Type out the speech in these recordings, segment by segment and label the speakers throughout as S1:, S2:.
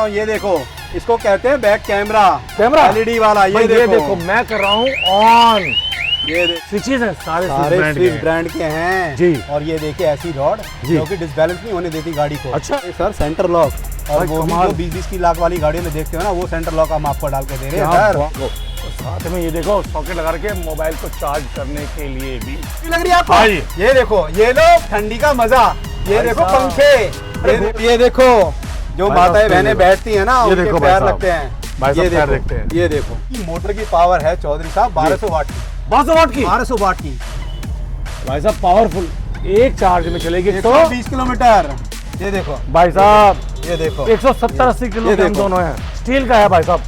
S1: दिखाता हूँ। ये देखो, इसको कहते हैं बैक कैमरा
S2: कैमरा
S1: एलईडी वाला।
S2: ये देखो मैं कर रहा हूँ ऑन।
S1: ये
S2: स्विचेस हैं सारे
S1: स्विस ब्रांड के हैं
S2: जी।
S1: और ये देखिए ऐसी रॉड जो कि डिसबैलेंस नहीं होने देती गाड़ी को।
S2: अच्छा
S1: सर सेंटर लॉक, और वो भी जो 20-20 लाख वाली गाड़ी में देखते हो ना, वो सेंटर लॉक हम आपको डाल के दे रहे हैं सर।
S2: साथ में ये देखो सॉकेट लगा के मोबाइल को चार्ज करने के लिए भी
S1: लग रही है आपको। ये देखो, ये लो ठंडी का मजा। ये देखो पंखे, ये देखो जो माताएं बहनें बैठती है ना, उनके पैर लगते हैं। ये देखो मोटर की पावर है चौधरी साहब 1200 वाट की।
S2: 1200 वाट की
S1: 1200 वाट की
S2: भाई साहब, पावरफुल। एक चार्ज में चलेगी
S1: 120 किलोमीटर। ये देखो
S2: भाई साहब,
S1: ये देखो
S2: 170-80 किलो के हम दोनों हैं। स्टील का है भाई साहब।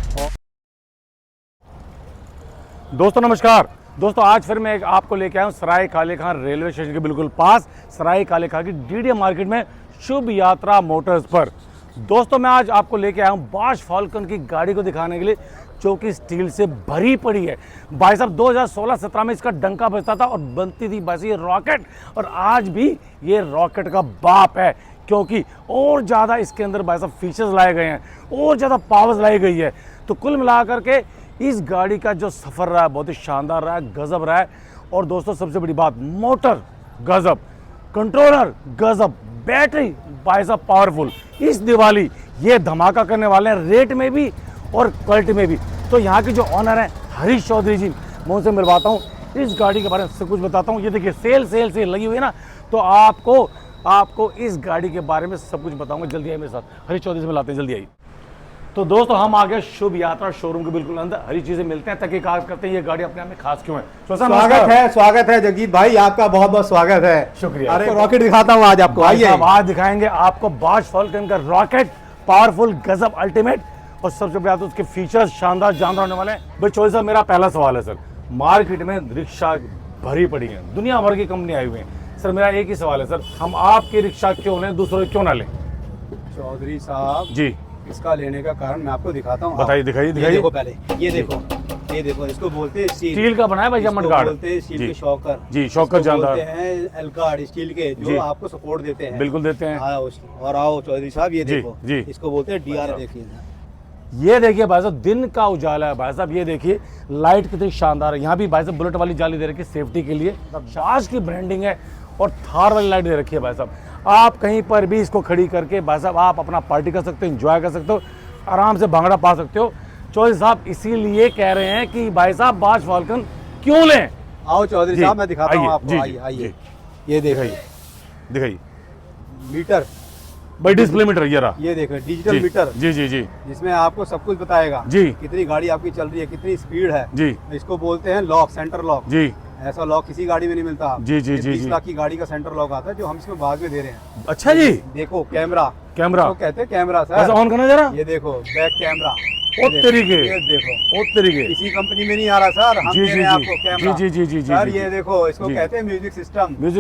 S2: दोस्तों नमस्कार। दोस्तों आज फिर मैं आपको लेके आया हूँ सराय काले खान रेलवे स्टेशन के बिल्कुल पास, सराय काले खान की डीडीएम मार्केट में शुभ यात्रा मोटर्स पर। दोस्तों मैं आज आपको लेके आया हूँ बॉश फाल्कन की गाड़ी को दिखाने के लिए, जो कि स्टील से भरी पड़ी है। भाई साहब 2016-17 में इसका डंका बजता था और बनती थी बस ये रॉकेट, और आज भी ये रॉकेट का बाप है, क्योंकि और ज़्यादा इसके अंदर भाई साहब फीचर्स लाए गए हैं, और ज़्यादा पावर्स लाई गई है। तो कुल मिलाकर के इस गाड़ी का जो सफ़र रहा है बहुत ही शानदार रहा है, गजब रहा है। और दोस्तों सबसे बड़ी बात, मोटर गजब, कंट्रोलर गजब, बैटरी भाई साहब पावरफुल। इस दिवाली ये धमाका करने वाले हैं, रेट में भी और क्वालिटी में भी। तो यहाँ के जो ऑनर हैं हरीश चौधरी जी, मैं उनसे मिलवाता हूँ, इस गाड़ी के बारे में सब कुछ बताता हूँ। ये देखिए सेल लगी हुई है ना, तो आपको इस गाड़ी के बारे में सब कुछ बताऊंगा। जल्दी आइए मेरे साथ, हरीश चौधरी से मिलाते हैं, जल्दी आइए। तो दोस्तों हम आ गए शुभ यात्रा शोरूम के बिल्कुल अंदर। हरीश जी से मिलते हैं, तहकीकात करते हैं ये गाड़ी अपने आप में खास क्यों है।
S1: स्वागत है जगजीत भाई, आपका बहुत बहुत स्वागत है।
S2: शुक्रिया।
S1: अरे रॉकेट दिखाता हूँ आज आपको, आइए।
S2: आज दिखाएंगे आपको बॉश फाल्कन का रॉकेट, पावरफुल गजब अल्टीमेट, और सबसे पहले तो उसके फीचर्स शानदार जानदार होने वाले हैं। भाई चौधरी साहब मेरा पहला सवाल है सर, मार्केट में रिक्शा भरी पड़ी है, दुनिया भर की कंपनी आई हुई है सर, मेरा एक ही सवाल है सर, हम आपकी रिक्शा क्यों लें, दूसरों क्यों ना लें।
S1: चौधरी साहब जी, इसका लेने का कारण मैं आपको दिखाता हूँ।
S2: बताइए दिखाइए।
S1: देखो पहले, ये देखो इसको बोलते हैं
S2: स्टील का बनाया भाई मड गार्ड,
S1: बोलते हैं स्टील के शॉकर
S2: जी, शॉकर जानदार
S1: बोलते हैं, एल गार्ड स्टील के जो आपको सपोर्ट देते हैं।
S2: बिल्कुल देते हैं।
S1: और आओ चौधरी साहब, ये देखो
S2: जी,
S1: इसको बोलते हैं डीआर। देखिए
S2: ये देखिए भाई साहब, दिन का उजाला है भाई साहब। ये देखिए लाइट कितनी शानदार है। यहाँ भी भाई साहब बुलेट वाली जाली दे रखी है सेफ्टी के लिए, आज की ब्रांडिंग है, और थार वाली लाइट दे रखी है भाई साहब। आप कहीं पर भी इसको खड़ी करके भाई साहब आप अपना पार्टी कर सकते हो, एंजॉय कर सकते हो, आराम से भांगड़ा पा सकते हो। चौधरी साहब इसीलिए कह रहे हैं कि भाई साहब बॉश फाल्कन क्यों लें।
S1: आओ चौधरी साहब मैं दिखाता हूँ आपको, आइए। ये
S2: दिखाइए
S1: मीटर
S2: भाई, डिस्प्ले मीटर ये रहा,
S1: ये देखो डिजिटल मीटर
S2: जी,
S1: जिसमें आपको सब कुछ बताएगा
S2: जी,
S1: कितनी गाड़ी आपकी चल रही है, कितनी स्पीड है
S2: जी।
S1: इसको बोलते हैं लॉक, सेंटर लॉक जी। ऐसा लॉक किसी गाड़ी में नहीं मिलता
S2: जी।
S1: 20 लाख की गाड़ी का सेंटर लॉक आता है, जो हम इसमें बाद में दे रहे हैं।
S2: अच्छा जी,
S1: देखो कैमरा
S2: तो
S1: कहते हैं कैमरा सर,
S2: ऑन करना जरा।
S1: ये देखो बैक कैमरा,
S2: तरीके
S1: किसी कंपनी में नहीं आ रहा सर, हम दे रहे हैं आपको कैमरा
S2: जी
S1: सर। ये देखो इसको कहते हैं म्यूजिक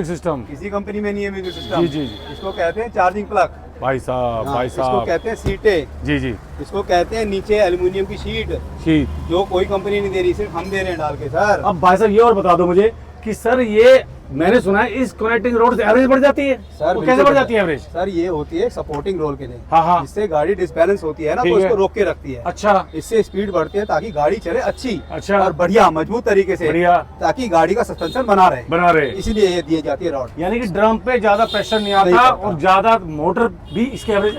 S1: सिस्टम, किसी कंपनी में नहीं है म्यूजिक सिस्टम
S2: जी।
S1: इसको कहते हैं चार्जिंग प्लग
S2: भाई साहब
S1: इसको कहते हैं सीटें
S2: जी।
S1: इसको कहते हैं नीचे एल्युमिनियम की शीट, जो कोई कंपनी नहीं दे रही, सिर्फ हम दे रहे हैं डाल के सर।
S2: अब भाई साहब ये और बता दो मुझे कि सर ये मैंने सुना है इस कनेक्टिंग रोड से एवरेज बढ़ जाती है सर, कैसे बढ़ जाती है एवरेज
S1: सर? ये होती है सपोर्टिंग रोल के लिए।
S2: हाँ।
S1: इससे गाड़ी डिसबैलेंस होती है ना, तो इसको रोक के रखती है।
S2: अच्छा,
S1: इससे स्पीड बढ़ती है ताकि गाड़ी चले अच्छी,
S2: अच्छा,
S1: और बढ़िया मजबूत तरीके से, बढ़िया, ताकि गाड़ी का सस्पेंशन बना रहे। इसीलिए ये दी जाती है रॉड,
S2: यानी कि ड्रम पे ज्यादा प्रेशर नहीं आता और ज्यादा मोटर भी इसकी एवरेज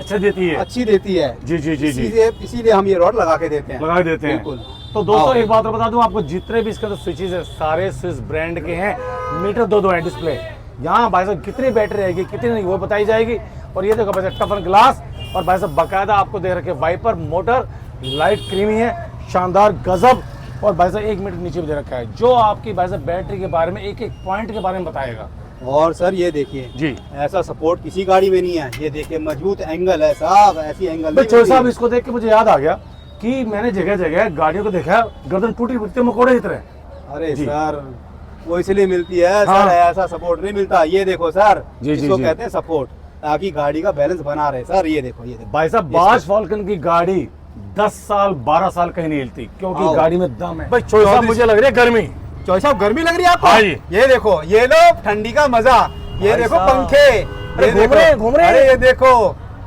S2: अच्छी देती है जी।
S1: इसीलिए हम ये रॉड लगा के देते हैं।
S2: तो दोस्तों एक बात और बता दूं आपको, जितने भी इसके स्विचेस है सारे स्विस ब्रांड के हैं, मीटर 2 है डिस्प्ले। यहाँ भाई साहब कितनी बैटरी रहेगी कितनी नहीं वो बताई जाएगी। और ये देखो भाई साहब टफन ग्लास, और भाई साहब बाकायदा आपको दे रखे वाइपर, मोटर लाइट क्रीमी है, शानदार गजब। और भाई साहब 1 मीटर नीचे भी दे रखा है, जो आपकी भाई साहब बैटरी के बारे में एक पॉइंट के बारे में बताएगा।
S1: और सर ये देखिए
S2: जी,
S1: ऐसा सपोर्ट किसी गाड़ी में नहीं है। ये देखिए मजबूत एंगल है साहब, ऐसी एंगल
S2: चौधरी साहब इसको देख के मुझे याद आ गया कि मैंने जगह जगह गाड़ियों को देखा गर्दन टूटी फूटते मकोड़े की तरह।
S1: अरे सर वो इसलिए मिलती है सर, ऐसा सपोर्ट नहीं मिलता। ये देखो सर, इसको कहते हैं सपोर्ट, ताकि गाड़ी का बैलेंस बना रहे सर। ये देखो भाई साहब बॉश फाल्कन की गाड़ी 10 साल 12 साल कहीं नहीं हिलती, क्योंकि गाड़ी में दम है। भाई चौधरी साहब मुझे लग रही है गर्मी, चौधरी साहब गर्मी लग रही है आपको? ये देखो, ये लो ठंडी का मजा, ये देखो पंखे घूम रहे, अरे ये देखो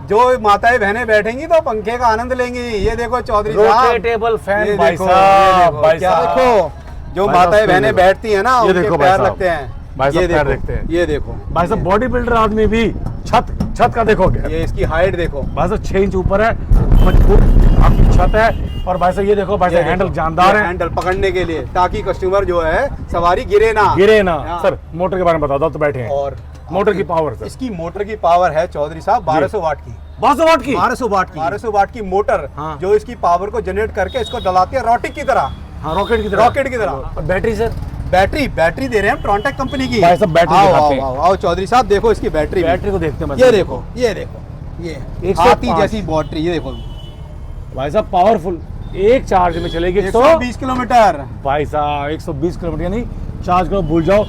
S1: जो माताएं बहनें बैठेंगी तो पंखे का आनंद लेंगी। ये देखो चौधरी साहब,
S2: रोटेटेबल फैन
S1: ये
S2: भाई
S1: देखो,
S2: साहब, भाई
S1: क्या
S2: साहब।
S1: देखो, जो
S2: भाई साहब,
S1: माताएं बहनें
S2: देखो।
S1: बैठती है ना,
S2: ये
S1: उनके
S2: देखो भाई
S1: पैर
S2: साहब।
S1: लगते हैं।
S2: भाई साहब
S1: ये
S2: पैर
S1: देखो,
S2: देखते हैं।
S1: ये देखो
S2: भाई साहब बॉडी बिल्डर आदमी भी छत का देखो क्या,
S1: ये इसकी हाइट देखो।
S2: भाई साहब 6 इंच ऊपर है, मजबूत आपकी छत है। और भाई साहब ये देखो भाई
S1: ये
S2: साहब हैंडल
S1: देखो,
S2: जानदार
S1: ये
S2: है,
S1: हैंडल पकड़ने के लिए, ताकि कस्टमर जो है सवारी गिरे ना।
S2: गिरे ना।
S1: हाँ।
S2: सर मोटर के बारे में बता दो, तो बैठे हैं।
S1: और
S2: मोटर की पावर सर,
S1: इसकी मोटर की पावर है चौधरी साहब 1200 वाट की।
S2: 1200 वाट की,
S1: 1200 वाट की मोटर,
S2: हाँ।
S1: जो इसकी पावर को जनरेट करके इसको डलाती है रॉकेट की तरह।
S2: हाँ रॉकेट की तरह,
S1: रॉकेट की तरह।
S2: और बैटरी सर,
S1: बैटरी दे रहे हैं ट्रॉन्टेक कंपनी की।
S2: भाई साहब बैटरी
S1: आओ
S2: दिखाते हैं।
S1: आओ आओ चौधरी साहब, देखो इसकी बैटरी भी।
S2: बैटरी को देखते हैं।
S1: ये देखो, ये देखो, ये
S2: 105
S1: हाथी जैसी बैटरी। ये देखो
S2: भाई साहब पावरफुल, एक चार्ज में चलेगी
S1: 120 किलोमीटर।
S2: भाई साहब 120 किलोमीटर, यानी चार्ज करो भूल जाओ।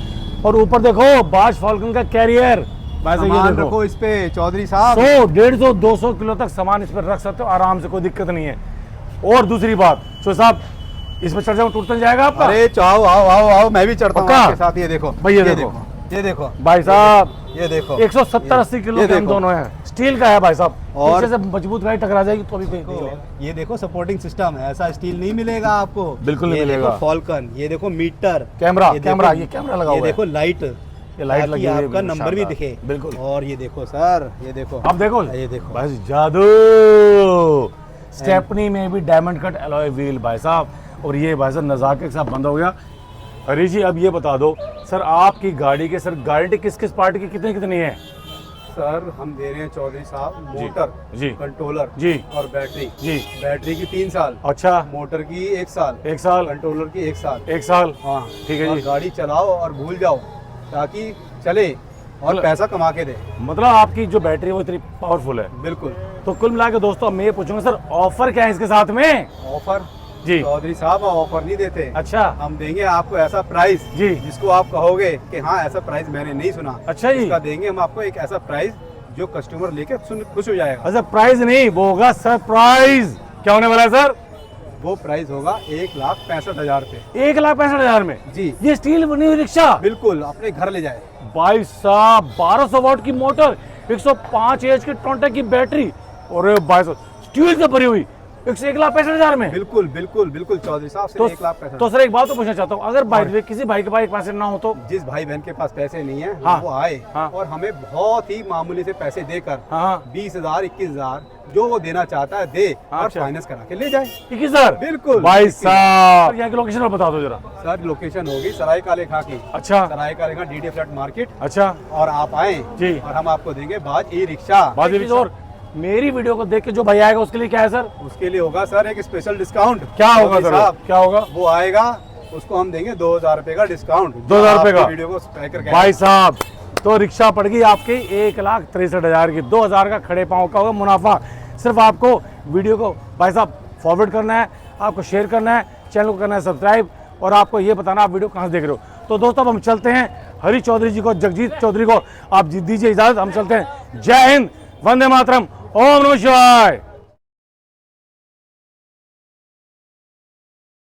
S2: और ऊपर देखो बाज फॉल्कन का कैरियर, भाई साहब ये
S1: सामान
S2: देखो
S1: रखो इस पे चौधरी साहब।
S2: 100, 150, 200 किलो तक सामान इस पर रख सकते हो आराम से, कोई दिक्कत नहीं है। और दूसरी बात शो साहब, इसमें चढ़ जाओ टूटता नहीं जाएगा आपका।
S1: अरे चाओ, आओ आओ आओ, मैं भी चढ़ता हूँ
S2: पक्का?
S1: आपके साथ। ये देखो
S2: भाई, ये देखो।
S1: ये देखो
S2: भाई साहब
S1: ये देखो
S2: 170-80 किलो
S1: ये
S2: के हम
S1: देखो।
S2: दोनों हैं, स्टील का है भाई साहब।
S1: और-
S2: पीछे से मजबूत गाड़ी टकरा जाएगी तो भी कोई नहीं है।
S1: ये देखो सपोर्टिंग सिस्टम है, ऐसा स्टील नहीं मिलेगा आपको।
S2: बिल्कुल नहीं
S1: ये
S2: मिलेगा।
S1: देखो फॉल्कन, ये देखो मीटर,
S2: कैमरा,
S1: ये
S2: कैमरा,
S1: देखो-
S2: ये कैमरा लगा
S1: ये
S2: हुआ है।
S1: देखो लाइट,
S2: ये लाइट
S1: ताकि
S2: लगी हुई है,
S1: आपका नंबर भी
S2: शानदार।
S1: दिखे।
S2: बिल्कुल।
S1: और ये देखो सर, ये देखो
S2: अब देखो,
S1: ये देखो
S2: भाई जादू, स्टेपनी में भी डायमंड कट एलॉय व्हील भाई साहब। और ये भाई साहब नज़ाके के साथ बंद हो गया। हरी जी अब ये बता दो सर, आपकी गाड़ी के सर गारंटी किस किस पार्ट की कितनी कितनी है?
S1: सर हम दे रहे हैं चौधरी साहब,
S2: जी,
S1: मोटर
S2: जी,
S1: कंट्रोलर
S2: जी,
S1: और बैटरी।
S2: जी।
S1: बैटरी की 3 साल,
S2: अच्छा,
S1: मोटर की 1 साल,
S2: 1 साल,
S1: कंट्रोलर की 1 साल।
S2: 1 साल,
S1: हाँ
S2: ठीक है
S1: और
S2: जी।
S1: गाड़ी चलाओ और भूल जाओ, ताकि चले और
S2: मतलब-
S1: पैसा कमा के दे।
S2: मतलब आपकी जो बैटरी है वो इतनी पावरफुल है।
S1: बिल्कुल।
S2: तो कुल मिला के दोस्तों अब मैं ये पूछूंगा सर, ऑफर क्या है इसके साथ में?
S1: ऑफर
S2: जी,
S1: चौधरी साहब ऑफर नहीं देते।
S2: अच्छा
S1: हम देंगे आपको ऐसा प्राइस
S2: जी,
S1: जिसको आप कहोगे कि हाँ ऐसा प्राइस मैंने नहीं सुना।
S2: अच्छा जी।
S1: इसका देंगे हम आपको एक ऐसा प्राइस जो कस्टमर लेके खुश हो जाएगा।
S2: अच्छा प्राइस नहीं, वो होगा सरप्राइज। क्या होने वाला है सर?
S1: वो प्राइस होगा 1,65,000 रुपए।
S2: 1,65,000 में
S1: जी
S2: ये स्टील बनी हुई रिक्शा,
S1: बिल्कुल, अपने घर ले जाए।
S2: भाई साहब 1200 वाट की मोटर, 105 एच की टोंटे की बैटरी, और भाई साहब स्टील से भरी हुई 1,65,000 में।
S1: बिल्कुल बिल्कुल बिल्कुल चौधरी साहब से
S2: तो
S1: 1,65,000।
S2: तो सर एक बात तो पूछना चाहता हूँ, अगर भाई किसी भाई के पास पैसे ना हो तो?
S1: जिस भाई बहन के पास पैसे नहीं है
S2: हाँ,
S1: वो आए
S2: हाँ,
S1: और हमें बहुत ही मामूली से पैसे देकर
S2: हाँ
S1: 20,000 21,000 जो वो देना चाहता है दे और
S2: अच्छा।
S1: फाइनेंस करा के ले जाए।
S2: ठीक है सर,
S1: बिल्कुल
S2: भाई साहब यहाँ की लोकेशन और बता दो जरा।
S1: सर लोकेशन होगी सराय काले खां की,
S2: अच्छा,
S1: सराय काले खां DD फ्लैट मार्केट।
S2: अच्छा
S1: और आप आए
S2: जी,
S1: और हम आपको देंगे बाज ई रिक्शा।
S2: बात ये भी और मेरी वीडियो को देख के जो भाई आएगा उसके लिए क्या है सर?
S1: उसके लिए होगा सर एक स्पेशल डिस्काउंट।
S2: क्या होगा
S1: चौधरी
S2: सर?
S1: साहब,
S2: क्या होगा?
S1: वो आएगा उसको हम देंगे 2,000 रुपए का डिस्काउंट।
S2: 2,000 रुपए का?
S1: वीडियो को subscribe करके
S2: भाई साहब तो रिक्शा पड़ गई आपकी 1,63,000 की, 2,000 का खड़े पाँव का होगा मुनाफा। सिर्फ आपको वीडियो को भाई साहब फॉरवर्ड करना है, आपको शेयर करना है, चैनल को करना है सब्सक्राइब, और आपको ये बताना आप वीडियो कहाँ से देख रहे हो। तो दोस्तों अब हम चलते हैं, हरी चौधरी जी को, जगजीत चौधरी को आप दीजिए इजाजत, हम चलते हैं। जय हिंद, वंदे मातरम, ओम नमः शिवाय।